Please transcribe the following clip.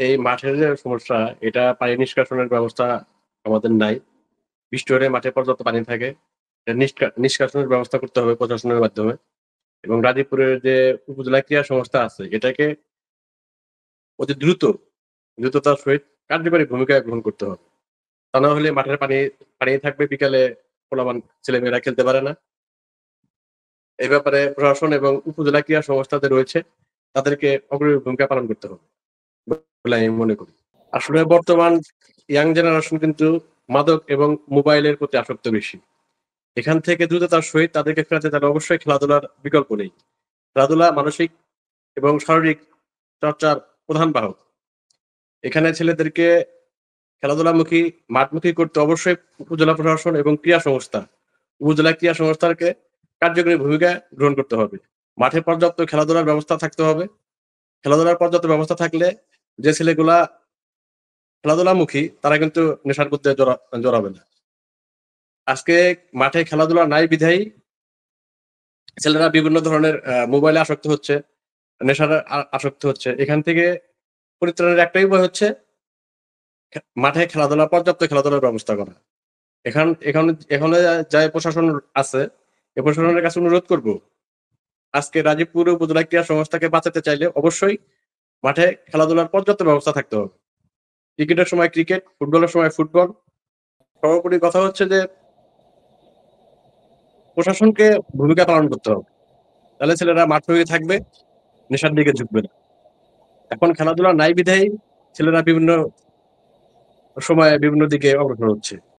এই মাঠের যে সমস্যা, এটা পানি নিষ্কাশনের ব্যবস্থা আমাদের নাই। বৃষ্টি হলে মাঠে পর্যাপ্ত পানি থাকে। এটা নিষ্কাশনের ব্যবস্থা করতে হবে প্রশাসনের মাধ্যমে এবং গাজীপুরের যে উপজেলা ক্রীড়া সংস্থা আছে, এটাকে অতি দ্রুততার সহিত কার্যকরী ভূমিকা গ্রহণ করতে হবে। তা না হলে মাঠের পানি থাকবে, বিকালে পোলাপান ছেলেমেয়েরা খেলতে পারে না। এই ব্যাপারে প্রশাসন এবং উপজেলা ক্রীড়া সংস্থা যে রয়েছে, তাদেরকে অগ্রণী ভূমিকা পালন করতে হবে বলে আমি মনে করি। আসলে বর্তমান ইয়াং জেনারেশন কিন্তু মাদক এবং মোবাইলের প্রতি আসক্ত বেশি। এখান থেকে দ্রুততার সহিত তাদেরকে ফেরাতে চাইলে অবশ্যই খেলাধুলার বিকল্প নেই। খেলাধুলা মানসিক এবং শারীরিক চর্চার প্রধান বাহক। এখানে ছেলেদেরকে খেলাধুলামুখী, মাঠমুখী করতে অবশ্যই উপজেলা প্রশাসন এবং ক্রীড়া সংস্থা, উপজেলা ক্রীড়া সংস্থাকে কার্যকরী ভূমিকা গ্রহণ করতে হবে। মাঠে পর্যাপ্ত খেলাধুলার ব্যবস্থা থাকতে হবে। খেলাধুলার পর্যাপ্ত ব্যবস্থা থাকলে যে ছেলেগুলা খেলাধুলামুখী তারা কিন্তু নেশার মধ্যে জড়াবে না। আজকে মাঠে খেলাধুলা নাই বিধায় ছেলেরা বিভিন্ন ধরনের মোবাইলে আসক্ত হচ্ছে, নেশার আসক্ত হচ্ছে। এখান থেকে পরিত্রাণের একটাই উপায় হচ্ছে মাঠে পর্যাপ্ত খেলাধুলার ব্যবস্থা করা। এখানে যা প্রশাসন আছে, এই প্রশাসনের কাছে অনুরোধ করব, আজকে রাজীবপুর উপজেলা ক্রীড়া সংস্থাকে বাঁচাতে চাইলে অবশ্যই মাঠে খেলাধুলার পর্যাপ্ত ব্যবস্থা থাকতে হবে। ক্রিকেটের সময় ক্রিকেট, ফুটবলের সময় ফুটবল। সর্বোপরি কথা হচ্ছে যে প্রশাসনকে ভূমিকা পালন করতে হবে। তাহলে ছেলেরা মাঠমুখী থাকবে, নেশার দিকে ঝুঁকবে না। এখন খেলাধুলা নাই বিধায় ছেলেরা বিভিন্ন সময়ে বিভিন্ন দিকে অগ্রসর হচ্ছে।